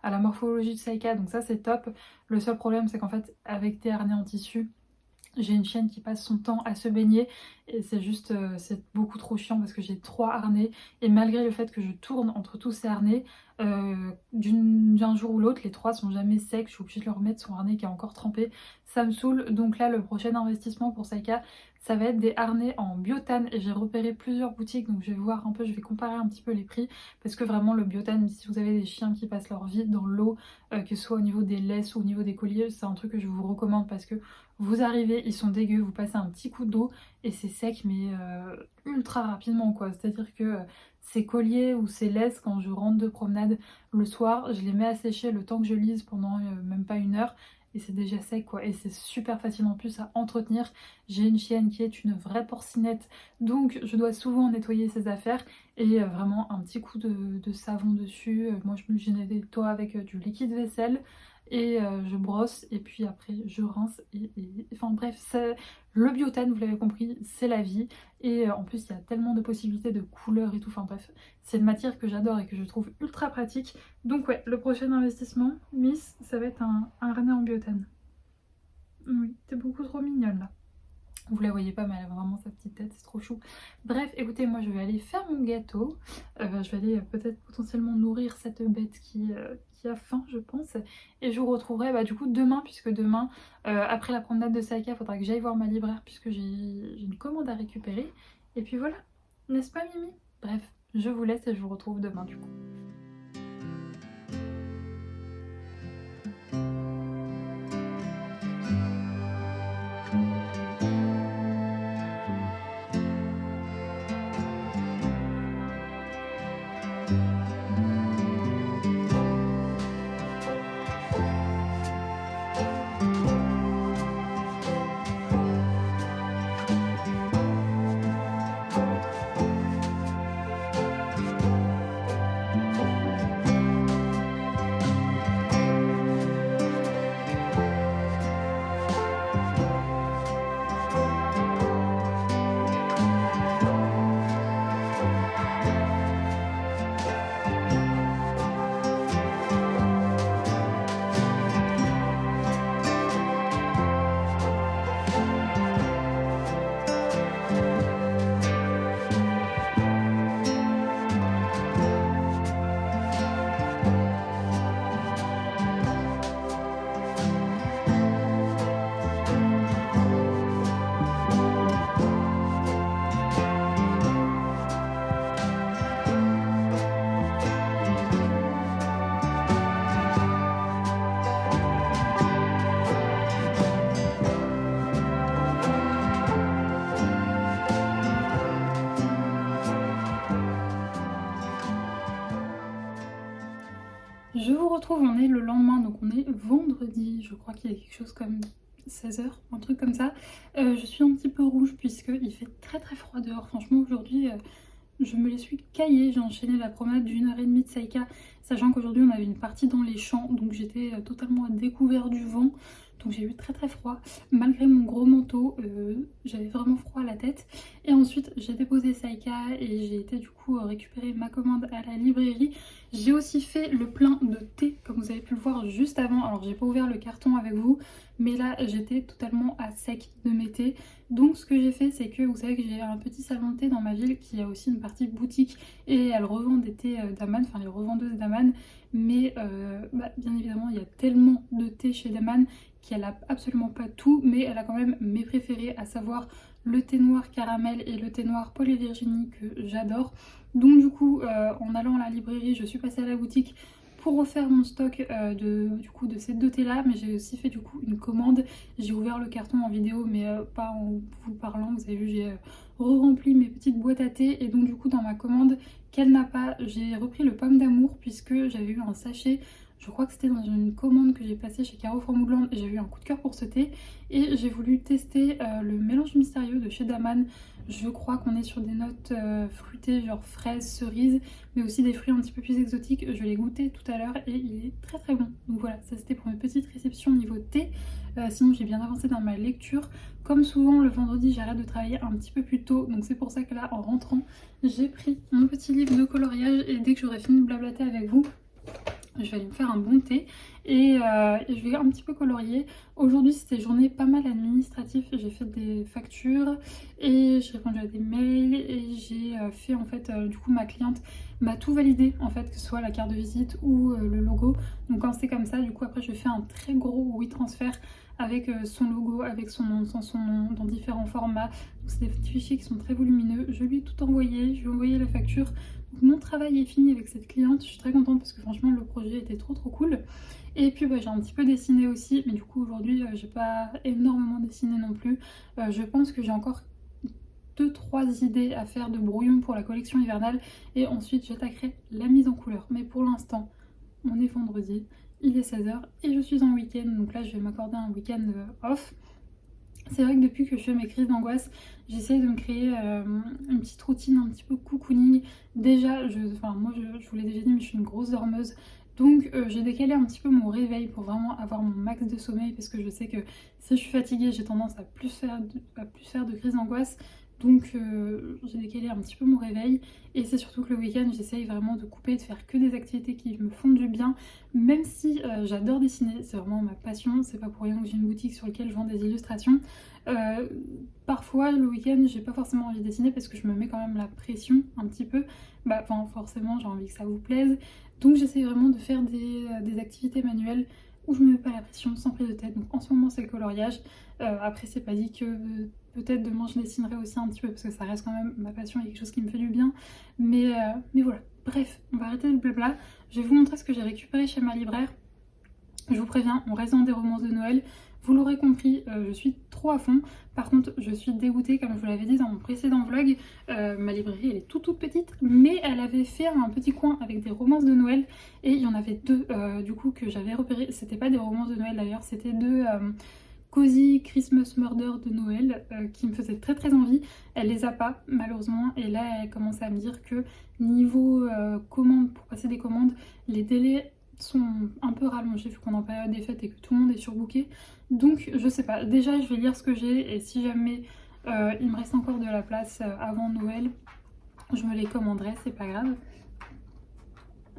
à la morphologie de Saika, donc ça c'est top. Le seul problème c'est qu'en fait avec des harnais en tissu, j'ai une chienne qui passe son temps à se baigner et c'est juste, c'est beaucoup trop chiant parce que j'ai 3 harnais et malgré le fait que je tourne entre tous ces harnais, d'un jour ou l'autre, les 3 sont jamais secs, je suis obligée de leur remettre son harnais qui est encore trempé, ça me saoule. Donc là, le prochain investissement pour Saika, ça va être des harnais en biotane et j'ai repéré plusieurs boutiques, donc je vais voir un peu, je vais comparer un petit peu les prix parce que vraiment le biotane, si vous avez des chiens qui passent leur vie dans l'eau, que ce soit au niveau des laisses ou au niveau des colliers, c'est un truc que je vous recommande parce que vous arrivez, ils sont dégueux, vous passez un petit coup d'eau et c'est sec mais ultra rapidement quoi. C'est-à-dire que ces colliers ou ces laisses, quand je rentre de promenade le soir, je les mets à sécher le temps que je lise pendant même pas 1 heure et c'est déjà sec quoi. Et c'est super facile en plus à entretenir. J'ai une chienne qui est une vraie porcinette, donc je dois souvent nettoyer ses affaires et vraiment un petit coup de savon dessus. Moi je nettoie avec du liquide vaisselle et je brosse et puis après je rince enfin bref, le biotane, vous l'avez compris, c'est la vie et en plus il y a tellement de possibilités de couleurs et tout, enfin bref, c'est une matière que j'adore et que je trouve ultra pratique. Donc ouais, le prochain investissement, Miss, ça va être un harnais en biotane. Oui, t'es beaucoup trop mignonne là. Vous la voyez pas mais elle a vraiment sa petite tête, c'est trop chou. Bref, écoutez, moi je vais aller faire mon gâteau. Je vais aller peut-être potentiellement nourrir cette bête qui a faim je pense. Et je vous retrouverai du coup demain, puisque demain, après la promenade de Saika, il faudra que j'aille voir ma libraire puisque j'ai une commande à récupérer. Et puis voilà, n'est-ce pas Mimi? Bref, je vous laisse et je vous retrouve demain du coup. Je vous retrouve, on est le lendemain, donc on est vendredi, je crois qu'il y a quelque chose comme 16 h, un truc comme ça. Je suis un petit peu rouge puisqu'il fait très très froid dehors, franchement aujourd'hui je me les suis caillées. J'ai enchaîné la promenade d'1 h 30 de Saika, sachant qu'aujourd'hui on avait une partie dans les champs, donc j'étais totalement à découvert du vent. Donc j'ai eu très très froid, malgré mon gros manteau, j'avais vraiment froid à la tête. Et ensuite j'ai déposé Saika et j'ai été du coup récupérer ma commande à la librairie. J'ai aussi fait le plein de thé, comme vous avez pu le voir juste avant. Alors j'ai pas ouvert le carton avec vous, mais là j'étais totalement à sec de mes thés. Donc ce que j'ai fait, c'est que vous savez que j'ai un petit salon de thé dans ma ville qui a aussi une partie boutique et elle revend des thés Daman, enfin les revendeuses Daman. Mais bien évidemment il y a tellement de thé chez Daman qu'elle a absolument pas tout, mais elle a quand même mes préférés, à savoir le thé noir caramel et le thé noir Paul et Virginie que j'adore. Donc du coup en allant à la librairie, je suis passée à la boutique pour refaire mon stock de ces deux thés là, mais j'ai aussi fait du coup une commande. J'ai ouvert le carton en vidéo mais pas en vous parlant, vous avez vu j'ai re-rempli mes petites boîtes à thé. Et donc du coup dans ma commande qu'elle n'a pas, j'ai repris le pomme d'amour puisque j'avais eu un sachet. Je crois que c'était dans une commande que j'ai passée chez Carrefour Moodland et j'ai eu un coup de cœur pour ce thé. Et j'ai voulu tester le mélange mystérieux de chez Daman. Je crois qu'on est sur des notes fruitées, genre fraises, cerises, mais aussi des fruits un petit peu plus exotiques. Je l'ai goûté tout à l'heure et il est très très bon. Donc voilà, ça c'était pour mes petites réceptions niveau thé. Sinon j'ai bien avancé dans ma lecture. Comme souvent le vendredi j'arrête de travailler un petit peu plus tôt, donc c'est pour ça que là en rentrant j'ai pris mon petit livre de coloriage et dès que j'aurai fini de blablater avec vous, je vais aller me faire un bon thé et je vais un petit peu colorier. Aujourd'hui c'était journée pas mal administrative, j'ai fait des factures et j'ai répondu à des mails et j'ai fait en fait du coup ma cliente m'a tout validé en fait, que ce soit la carte de visite ou le logo. Donc quand c'est comme ça, du coup après je fais un très gros WeTransfer avec son logo, avec son nom, sans son nom, dans différents formats. Donc c'est des petits fichiers qui sont très volumineux. Je lui ai tout envoyé, je lui ai envoyé la facture. Donc mon travail est fini avec cette cliente, je suis très contente parce que franchement le projet était trop cool. Et puis j'ai un petit peu dessiné aussi, mais du coup aujourd'hui j'ai pas énormément dessiné non plus. Je pense que j'ai encore 2-3 idées à faire de brouillon pour la collection hivernale et ensuite j'attaquerai la mise en couleur. Mais pour l'instant, on est vendredi, il est 16h et je suis en week-end, donc là je vais m'accorder un week-end off. C'est vrai que depuis que je fais mes crises d'angoisse, j'essaye de me créer une petite routine un petit peu cocooning. Déjà, moi je vous l'ai déjà dit, mais je suis une grosse dormeuse. Donc j'ai décalé un petit peu mon réveil pour vraiment avoir mon max de sommeil parce que je sais que si je suis fatiguée, j'ai tendance à plus faire de crises d'angoisse. Donc j'ai décalé un petit peu mon réveil et c'est surtout que le week-end j'essaye vraiment de couper, de faire que des activités qui me font du bien. Même si j'adore dessiner, c'est vraiment ma passion, c'est pas pour rien que j'ai une boutique sur laquelle je vends des illustrations. Parfois le week-end j'ai pas forcément envie de dessiner parce que je me mets quand même la pression un petit peu. Forcément j'ai envie que ça vous plaise. Donc j'essaye vraiment de faire des activités manuelles où je me mets pas la pression, sans prise de tête. Donc en ce moment c'est le coloriage. Après c'est pas dit que peut-être demain je dessinerai aussi un petit peu parce que ça reste quand même ma passion et quelque chose qui me fait du bien. Mais voilà. Bref, on va arrêter le blabla. Je vais vous montrer ce que j'ai récupéré chez ma libraire. Je vous préviens, on reste dans des romances de Noël. Vous l'aurez compris, je suis trop à fond. Par contre, je suis dégoûtée, comme je vous l'avais dit dans mon précédent vlog. Ma librairie, elle est toute petite, mais elle avait fait un petit coin avec des romances de Noël. Et il y en avait deux, du coup, que j'avais repéré. C'était pas des romances de Noël d'ailleurs, c'était deux Cozy Christmas Murder de Noël qui me faisaient très envie. Elle les a pas, malheureusement. Et là, elle commençait à me dire que niveau commande, pour passer des commandes, les délais sont un peu rallongés vu qu'on est en période des fêtes et que tout le monde est surbooké. Donc je sais pas, déjà je vais lire ce que j'ai et si jamais il me reste encore de la place avant Noël, je me les commanderai, c'est pas grave.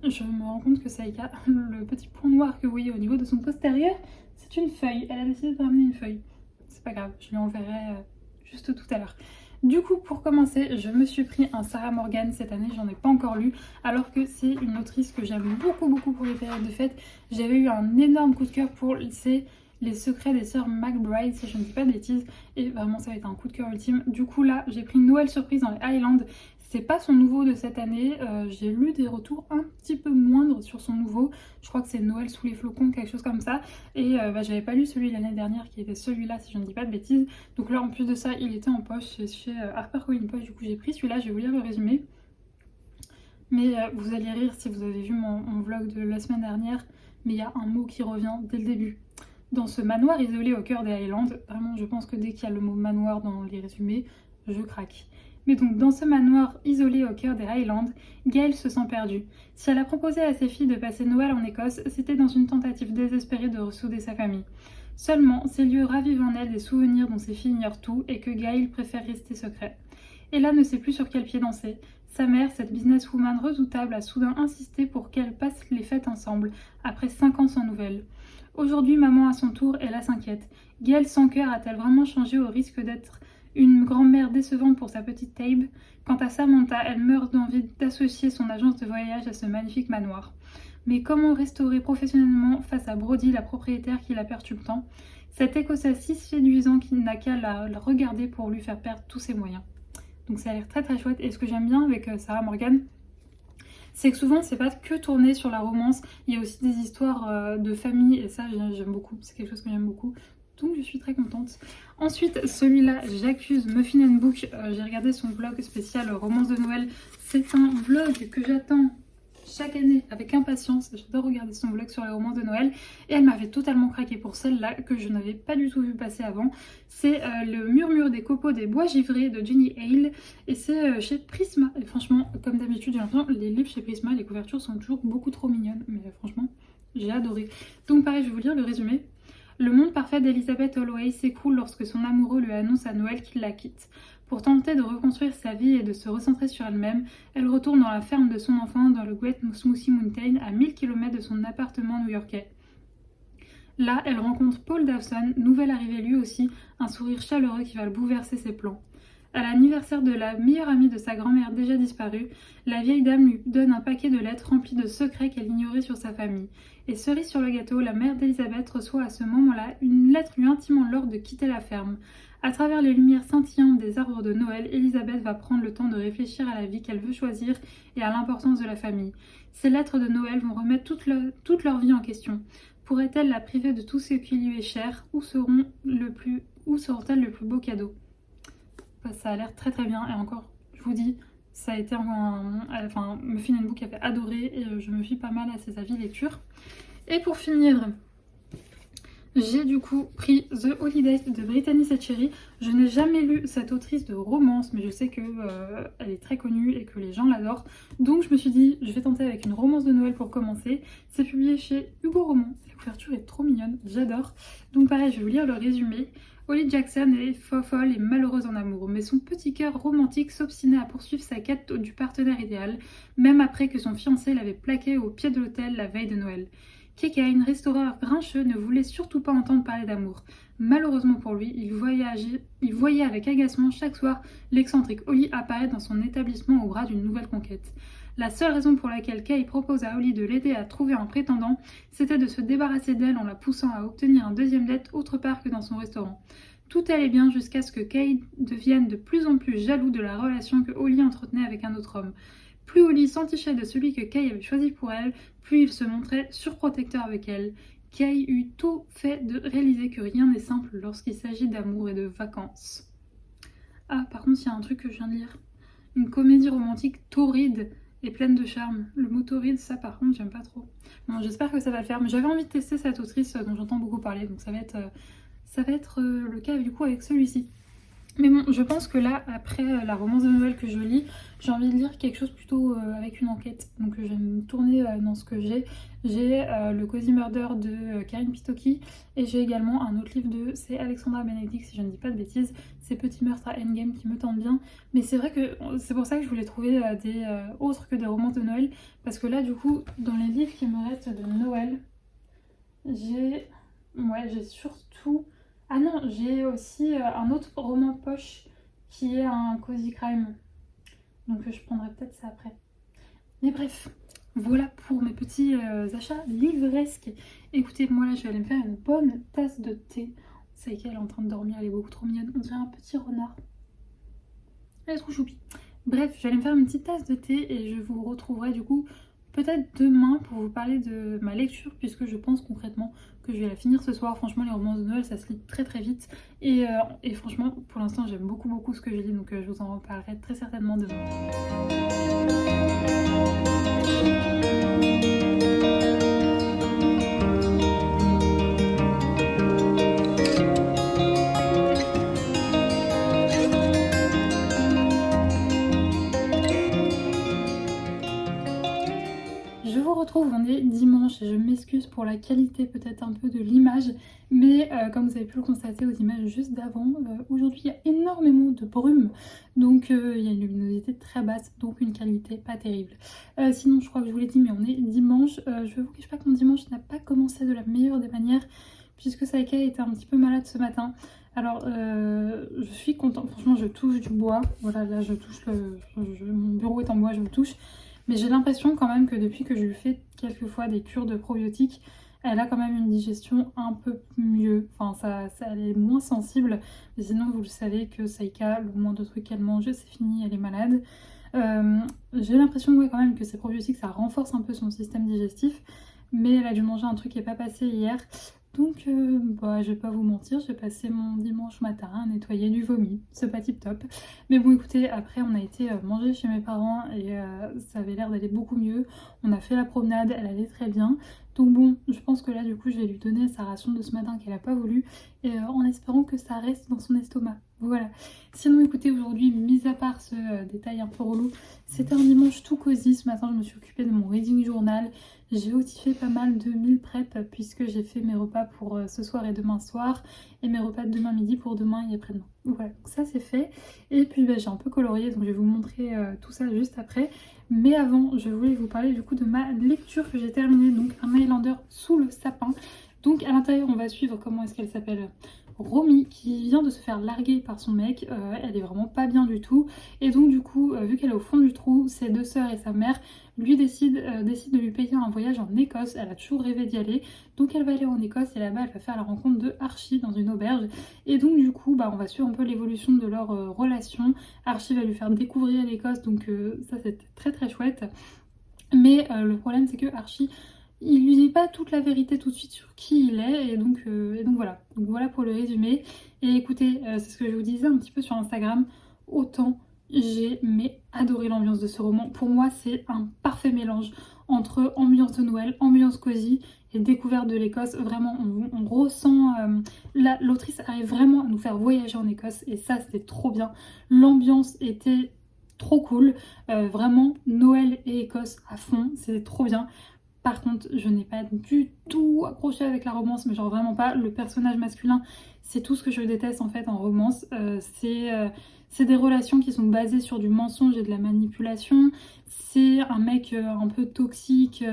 Je me rends compte que Saïka, le petit point noir que vous voyez au niveau de son postérieur, c'est une feuille. Elle a décidé de ramener une feuille. C'est pas grave, je lui enverrai juste tout à l'heure. Du coup, pour commencer, je me suis pris un Sarah Morgan cette année, j'en ai pas encore lu, alors que c'est une autrice que j'aime beaucoup pour les périodes de fête. J'avais eu un énorme coup de cœur pour Les Secrets des Sœurs McBride, si je ne dis pas de bêtises, et vraiment ça a été un coup de cœur ultime. Du coup là, j'ai pris une Noël surprise dans les Highlands. C'est pas son nouveau de cette année, j'ai lu des retours un petit peu moindres sur son nouveau. Je crois que c'est Noël sous les flocons, quelque chose comme ça. Et j'avais pas lu celui de l'année dernière qui était celui-là, si je ne dis pas de bêtises. Donc là, en plus de ça, il était en poche chez HarperCollins Poche. Du coup, j'ai pris celui-là, je vais vous lire le résumé. Mais vous allez rire si vous avez vu mon vlog de la semaine dernière. Mais il y a un mot qui revient dès le début. Dans ce manoir isolé au cœur des Highlands, vraiment, je pense que dès qu'il y a le mot manoir dans les résumés, je craque. Mais donc, dans ce manoir isolé au cœur des Highlands, Gail se sent perdue. Si elle a proposé à ses filles de passer Noël en Écosse, c'était dans une tentative désespérée de ressouder sa famille. Seulement, ces lieux ravivent en elle des souvenirs dont ses filles ignorent tout et que Gail préfère rester secret. Ella ne sait plus sur quel pied danser. Sa mère, cette businesswoman redoutable, a soudain insisté pour qu'elle passe les fêtes ensemble, après 5 ans sans nouvelles. Aujourd'hui, maman à son tour, Ella s'inquiète. Gail sans cœur a-t-elle vraiment changé au risque d'être une grand-mère décevante pour sa petite Tabe? Quant à Samantha, elle meurt d'envie d'associer son agence de voyage à ce magnifique manoir. Mais comment restaurer professionnellement face à Brody, la propriétaire qui la perturbe tant? Cet écossais si séduisant qui n'a qu'à la regarder pour lui faire perdre tous ses moyens. Donc ça a l'air très chouette. Et ce que j'aime bien avec Sarah Morgan, c'est que souvent c'est pas que tourné sur la romance, il y a aussi des histoires de famille et ça j'aime beaucoup, c'est quelque chose que j'aime beaucoup. donc je suis très contente. Ensuite, celui-là, J'accuse Muffin and Book, j'ai regardé son vlog spécial Romance de Noël. C'est un vlog que j'attends chaque année avec impatience. J'adore regarder son vlog sur les romances de Noël et elle m'avait totalement craqué pour celle-là que je n'avais pas du tout vu passer avant. C'est Le murmure des copeaux des bois givrés de Jenny Hale et c'est chez Prisma. Et franchement, comme d'habitude, j'ai l'impression les livres chez Prisma, les couvertures sont toujours beaucoup trop mignonnes, mais franchement, j'ai adoré. Donc pareil, je vais vous lire le résumé. Le monde parfait d'Elizabeth Holloway s'écroule lorsque son amoureux lui annonce à Noël qu'il la quitte. Pour tenter de reconstruire sa vie et de se recentrer sur elle-même, elle retourne dans la ferme de son enfance dans le Great Smoky Mountain, à 1000 km de son appartement new-yorkais. Là, elle rencontre Paul Dawson, nouvel arrivé lui aussi, un sourire chaleureux qui va bouleverser ses plans. À l'anniversaire de la meilleure amie de sa grand-mère déjà disparue, la vieille dame lui donne un paquet de lettres rempli de secrets qu'elle ignorait sur sa famille. Et cerise sur le gâteau, la mère d'Elisabeth reçoit à ce moment-là une lettre lui intimant l'ordre de quitter la ferme. À travers les lumières scintillantes des arbres de Noël, Elisabeth va prendre le temps de réfléchir à la vie qu'elle veut choisir et à l'importance de la famille. Ces lettres de Noël vont remettre toute leur vie en question. Pourrait-elle la priver de tout ce qui lui est cher? Où seront-elles le plus beau cadeau? Ça a l'air très très bien et encore, je vous dis, ça a été Muffin and Book avait adoré et je me fie pas mal à ses avis lecture. Et pour finir, j'ai du coup pris The Holiday de Brittany Setcheri. Je n'ai jamais lu cette autrice de romance, mais je sais que elle est très connue et que les gens l'adorent. Donc je me suis dit, je vais tenter avec une romance de Noël pour commencer. C'est publié chez Hugo Roman. La couverture est trop mignonne, j'adore. Donc pareil, je vais vous lire le résumé. Holly Jackson est folle et malheureuse en amour, mais son petit cœur romantique s'obstinait à poursuivre sa quête du partenaire idéal, même après que son fiancé l'avait plaqué au pied de l'autel la veille de Noël. Kekain, restaurateur grincheux, ne voulait surtout pas entendre parler d'amour. Malheureusement pour lui, il voyait avec agacement chaque soir l'excentrique Holly apparaître dans son établissement au bras d'une nouvelle conquête. La seule raison pour laquelle Kay propose à Holly de l'aider à trouver un prétendant, c'était de se débarrasser d'elle en la poussant à obtenir un deuxième date autre part que dans son restaurant. Tout allait bien jusqu'à ce que Kay devienne de plus en plus jaloux de la relation que Holly entretenait avec un autre homme. Plus Holly s'entichait de celui que Kay avait choisi pour elle, plus il se montrait surprotecteur avec elle. Kay eut tôt fait de réaliser que rien n'est simple lorsqu'il s'agit d'amour et de vacances. Ah, par contre, il y a un truc que je viens de lire. Une comédie romantique torride et pleine de charme. Le mot torride, ça par contre, j'aime pas trop. Bon, j'espère que ça va le faire, mais j'avais envie de tester cette autrice dont j'entends beaucoup parler, donc ça va être le cas du coup avec celui-ci. Mais bon, je pense que là, après la romance de Noël que je lis, j'ai envie de lire quelque chose plutôt avec une enquête. Donc je vais me tourner dans ce que j'ai. J'ai le Cozy Murder de Karine Pitoki et j'ai également un autre livre c'est Alexandra Benedict, si je ne dis pas de bêtises. C'est Petit meurtre à Endgame qui me tente bien. Mais c'est vrai que c'est pour ça que je voulais trouver des autres que des romances de Noël. Parce que là, du coup, dans les livres qui me restent de Noël, j'ai surtout... Ah non, j'ai aussi un autre roman poche qui est un cozy crime. Donc je prendrai peut-être ça après. Mais bref, voilà pour mes petits achats livresques. Écoutez, moi là je vais aller me faire une bonne tasse de thé. C'est qu'elle est en train de dormir, elle est beaucoup trop mignonne. On dirait un petit renard. Elle est trop choupie. Bref, je vais aller me faire une petite tasse de thé et je vous retrouverai du coup peut-être demain pour vous parler de ma lecture, puisque je pense concrètement que je vais la finir ce soir. Franchement, les romans de Noël, ça se lit très très vite. Et franchement, pour l'instant, j'aime beaucoup ce que je lis, donc je vous en reparlerai très certainement demain. On est dimanche et je m'excuse pour la qualité peut-être un peu de l'image, mais comme vous avez pu le constater aux images juste d'avant, aujourd'hui il y a énormément de brume, donc il y a une luminosité très basse, donc une qualité pas terrible. Sinon je crois que je vous l'ai dit, mais on est dimanche. Je vous cache pas que mon dimanche n'a pas commencé de la meilleure des manières, puisque Saïka était un petit peu malade ce matin. Alors je suis contente, franchement je touche du bois, voilà, là je touche mon bureau est en bois, je le touche. Mais j'ai l'impression quand même que depuis que je lui fais quelquefois des cures de probiotiques, elle a quand même une digestion un peu mieux. Enfin, elle est moins sensible. Mais sinon, vous le savez que Saïka, le moins de trucs qu'elle mange, c'est fini, elle est malade. J'ai l'impression quand même que ces probiotiques, ça renforce un peu son système digestif. Mais elle a dû manger un truc qui n'est pas passé hier. Donc bah, je vais pas vous mentir, j'ai passé mon dimanche matin à nettoyer du vomi, c'est pas tip top. Mais bon écoutez, après on a été manger chez mes parents et ça avait l'air d'aller beaucoup mieux. On a fait la promenade, elle allait très bien. Donc bon, je pense que là du coup je vais lui donner sa ration de ce matin qu'elle a pas voulu et en espérant que ça reste dans son estomac. Voilà. Sinon écoutez, aujourd'hui, mis à part ce détail un peu relou, c'était un dimanche tout cosy. Ce matin je me suis occupée de mon reading journal. J'ai aussi fait pas mal de meal prep puisque j'ai fait mes repas pour ce soir et demain soir et mes repas de demain midi pour demain et après-demain. Voilà, donc ça c'est fait. Et puis bah, j'ai un peu colorié, donc je vais vous montrer tout ça juste après. Mais avant, je voulais vous parler du coup de ma lecture que j'ai terminée, donc un Highlander sous le sapin. Donc à l'intérieur on va suivre, comment est-ce qu'elle s'appelle, Romy, qui vient de se faire larguer par son mec. Elle est vraiment pas bien du tout et donc du coup vu qu'elle est au fond du trou, ses deux sœurs et sa mère lui décide de lui payer un voyage en Écosse. Elle a toujours rêvé d'y aller, donc elle va aller en Écosse et là-bas elle va faire la rencontre de Archie dans une auberge et donc du coup bah, on va suivre un peu l'évolution de leur relation. Archie va lui faire découvrir l'Écosse, donc ça c'est très très chouette. Mais le problème c'est que Archie, il lui dit pas toute la vérité tout de suite sur qui il est et donc voilà. Donc voilà pour le résumé. Et écoutez, c'est ce que je vous disais un petit peu sur Instagram, autant j'ai adoré l'ambiance de ce roman. Pour moi c'est un parfait mélange entre ambiance de Noël, ambiance cosy et découverte de l'Écosse. Vraiment on ressent, l'autrice arrive vraiment à nous faire voyager en Écosse et ça c'était trop bien. L'ambiance était trop cool, vraiment Noël et Écosse à fond, c'était trop bien. Par contre, je n'ai pas du tout accroché avec la romance, mais genre vraiment pas. Le personnage masculin, c'est tout ce que je déteste en fait en romance. C'est des relations qui sont basées sur du mensonge et de la manipulation. C'est un mec un peu toxique,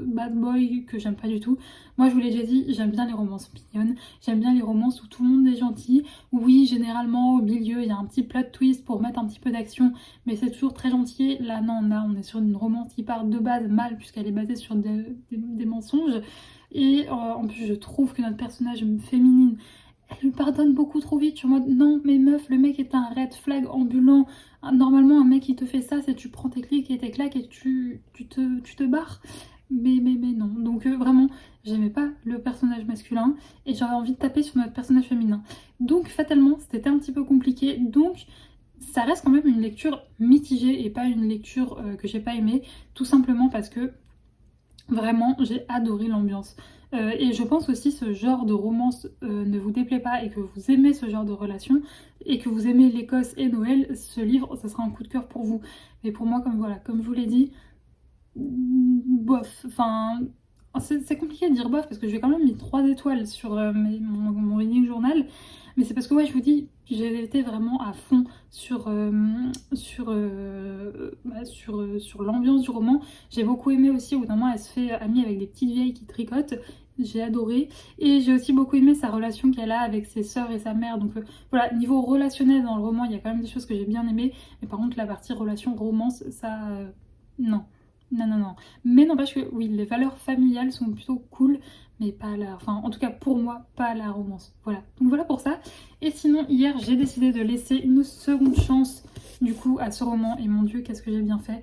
bad boy, que j'aime pas du tout. Moi, je vous l'ai déjà dit, j'aime bien les romances mignonnes. J'aime bien les romances où tout le monde est gentil. Oui, généralement, au milieu, il y a un petit plot twist pour mettre un petit peu d'action, mais c'est toujours très gentil. Là, non, on est sur une romance qui part de base mal, puisqu'elle est basée sur des mensonges. Et en plus, je trouve que notre personnage féminine, elle lui pardonne beaucoup trop vite. Je suis en mode, non, mais meuf, le mec est un red flag ambulant. Normalement, un mec qui te fait ça, c'est tu prends tes clics et tes claques et tu te barres. Mais non. Donc vraiment, j'aimais pas le personnage masculin et j'avais envie de taper sur notre personnage féminin. Donc fatalement, c'était un petit peu compliqué. Donc ça reste quand même une lecture mitigée et pas une lecture que j'ai pas aimée. Tout simplement parce que vraiment, j'ai adoré l'ambiance. Et je pense aussi ce genre de romance ne vous déplaît pas et que vous aimez ce genre de relation et que vous aimez l'Écosse et Noël, ce livre, ça sera un coup de cœur pour vous. Mais pour moi, comme je vous l'ai dit, bof, enfin... C'est compliqué de dire bof parce que j'ai quand même mis 3 étoiles sur mon reading journal. Mais c'est parce que ouais, je vous dis, j'ai été vraiment à fond sur l'ambiance du roman. J'ai beaucoup aimé aussi, au bout d'un moment, elle se fait amie avec des petites vieilles qui tricotent. J'ai adoré. Et j'ai aussi beaucoup aimé sa relation qu'elle a avec ses sœurs et sa mère. Donc voilà, niveau relationnel dans le roman, il y a quand même des choses que j'ai bien aimées. Mais par contre, la partie relation romance, ça... non. Non. Mais n'empêche que oui, les valeurs familiales sont plutôt cool, mais pas la... Enfin, en tout cas pour moi, pas la romance. Voilà. Donc voilà pour ça. Et sinon, hier, j'ai décidé de laisser une seconde chance, du coup, à ce roman. Et mon Dieu, qu'est-ce que j'ai bien fait.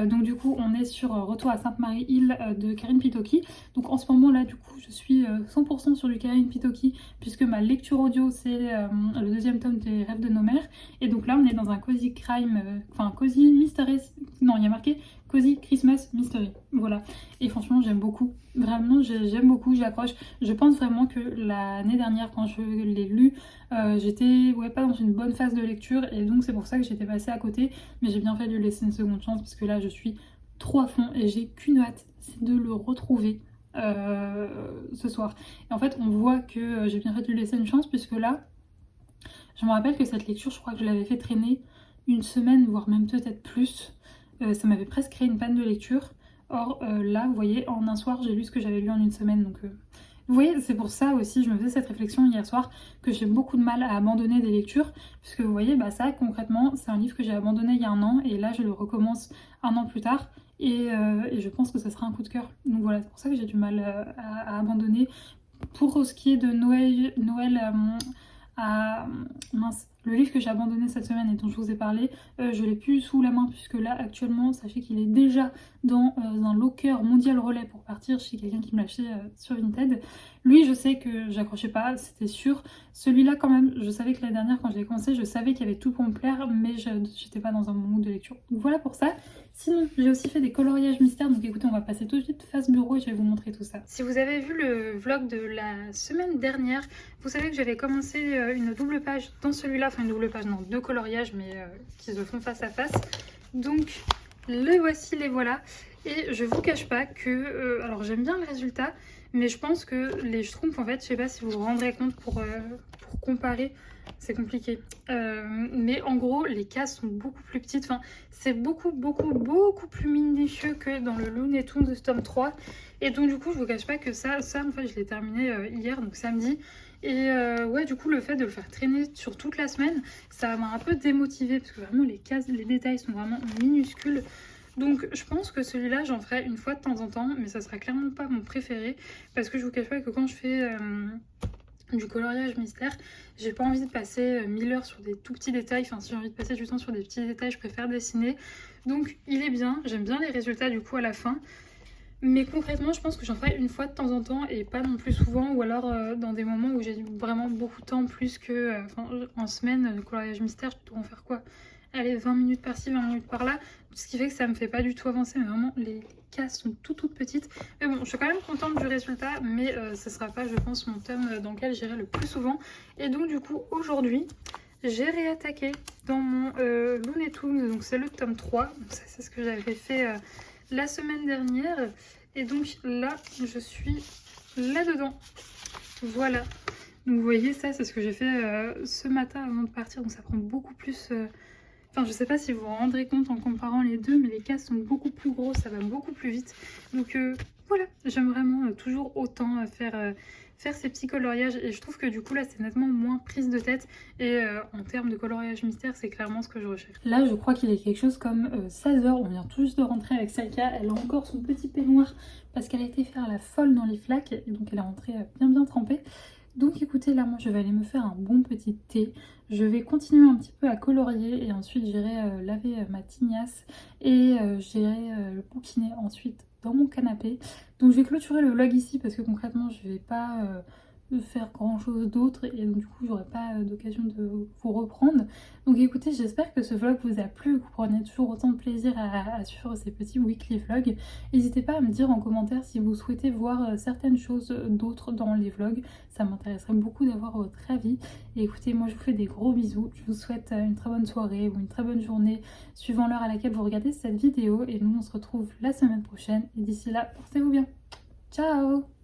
Donc du coup, on est sur Retour à Sainte-Marie-Île de Karine Pitoki. Donc en ce moment-là, du coup, je suis 100% sur du Karine Pitoki, puisque ma lecture audio, c'est le deuxième tome des Rêves de nos mères. Et donc là, on est dans un cozy crime, enfin, cozy mystery... Non, il y a marqué Cozy Christmas Mystery, voilà. Et franchement, j'aime beaucoup. Vraiment, j'aime beaucoup, j'accroche. Je pense vraiment que l'année dernière, quand je l'ai lu, j'étais pas dans une bonne phase de lecture. Et donc, c'est pour ça que j'étais passée à côté. Mais j'ai bien fait de lui laisser une seconde chance, parce que là, je suis trop à fond. Et j'ai qu'une hâte, c'est de le retrouver ce soir. Et en fait, on voit que j'ai bien fait de lui laisser une chance, puisque là, je me rappelle que cette lecture, je crois que je l'avais fait traîner une semaine, voire même peut-être plus. Ça m'avait presque créé une panne de lecture. Or là, vous voyez, en un soir, j'ai lu ce que j'avais lu en une semaine. Donc, vous voyez, c'est pour ça aussi, je me faisais cette réflexion hier soir, que j'ai beaucoup de mal à abandonner des lectures. Puisque vous voyez, bah ça, concrètement, c'est un livre que j'ai abandonné il y a un an. Et là, je le recommence un an plus tard. Et je pense que ça sera un coup de cœur. Donc voilà, c'est pour ça que j'ai du mal à abandonner. Pour ce qui est de Noël mince, Le livre que j'ai abandonné cette semaine et dont je vous ai parlé, je l'ai plus sous la main puisque là actuellement, sachez qu'il est déjà dans un locker mondial relais pour partir chez quelqu'un qui me l'a acheté sur Vinted. Lui, je sais que j'accrochais pas, c'était sûr. Celui-là quand même, je savais que l'année dernière quand je l'ai commencé, je savais qu'il y avait tout pour me plaire, mais j'étais pas dans un moment de lecture. Donc voilà pour ça. Sinon, j'ai aussi fait des coloriages mystères, donc écoutez, on va passer tout de suite face bureau et je vais vous montrer tout ça. Si vous avez vu le vlog de la semaine dernière, vous savez que j'avais commencé une double page dans celui-là, enfin une double page, non, deux coloriages, mais qui se font face à face. Donc, le voici, les voilà. Et je vous cache pas que, alors j'aime bien le résultat, mais je pense que les schtroumpfs, en fait, je sais pas si vous vous rendrez compte pour comparer, c'est compliqué. Mais en gros, les cases sont beaucoup plus petites. Enfin, c'est beaucoup plus minutieux que dans le Looney Tunes de tome 3. Et donc, du coup, je vous cache pas que ça en fait, je l'ai terminé hier, donc samedi. Et ouais, du coup, le fait de le faire traîner sur toute la semaine, ça m'a un peu démotivée parce que vraiment, les cases, les détails sont vraiment minuscules. Donc je pense que celui-là j'en ferai une fois de temps en temps, mais ça sera clairement pas mon préféré parce que je vous cache pas que quand je fais du coloriage mystère, j'ai pas envie de passer 1000 heures sur des tout petits détails. Enfin, si j'ai envie de passer du temps sur des petits détails, je préfère dessiner. Donc il est bien, j'aime bien les résultats du coup à la fin. Mais concrètement, je pense que j'en ferai une fois de temps en temps et pas non plus souvent, ou alors dans des moments où j'ai vraiment beaucoup de temps, plus que en semaine, le coloriage mystère, je dois en faire quoi? Allez, 20 minutes par-ci, 20 minutes par-là, ce qui fait que ça me fait pas du tout avancer, mais vraiment les cases sont toutes petites. Mais bon, je suis quand même contente du résultat, mais ce sera pas, je pense, mon tome dans lequel j'irai le plus souvent. Et donc du coup, aujourd'hui, j'ai réattaqué dans mon Looney Tunes, donc c'est le tome 3, donc ça c'est ce que j'avais fait la semaine dernière. Et donc là, je suis là-dedans. Voilà. Donc vous voyez, ça c'est ce que j'ai fait ce matin avant de partir. Donc ça prend beaucoup plus... Enfin, je sais pas si vous vous rendrez compte en comparant les deux, mais les cases sont beaucoup plus grosses, ça va beaucoup plus vite. Donc voilà, j'aime vraiment toujours autant faire ces petits coloriages. Et je trouve que du coup là, c'est nettement moins prise de tête. Et en termes de coloriage mystère, c'est clairement ce que je recherche. Là, je crois qu'il est quelque chose comme 16 h. On vient tout juste de rentrer avec Salka. Elle a encore son petit peignoir parce qu'elle a été faire la folle dans les flaques. Et donc elle est rentrée bien trempée. Donc écoutez, là moi je vais aller me faire un bon petit thé. Je vais continuer un petit peu à colorier et ensuite j'irai laver ma tignasse et j'irai le bouquiner ensuite dans mon canapé. Donc je vais clôturer le vlog ici parce que concrètement je vais pas faire grand chose d'autre et donc du coup j'aurai pas d'occasion de vous reprendre. Donc écoutez, j'espère que ce vlog vous a plu, que vous prenez toujours autant de plaisir à suivre ces petits weekly vlogs. N'hésitez pas à me dire en commentaire si vous souhaitez voir certaines choses d'autres dans les vlogs, ça m'intéresserait beaucoup d'avoir votre avis. Et écoutez, moi je vous fais des gros bisous, je vous souhaite une très bonne soirée ou une très bonne journée suivant l'heure à laquelle vous regardez cette vidéo et nous on se retrouve la semaine prochaine et d'ici là, portez-vous bien. Ciao!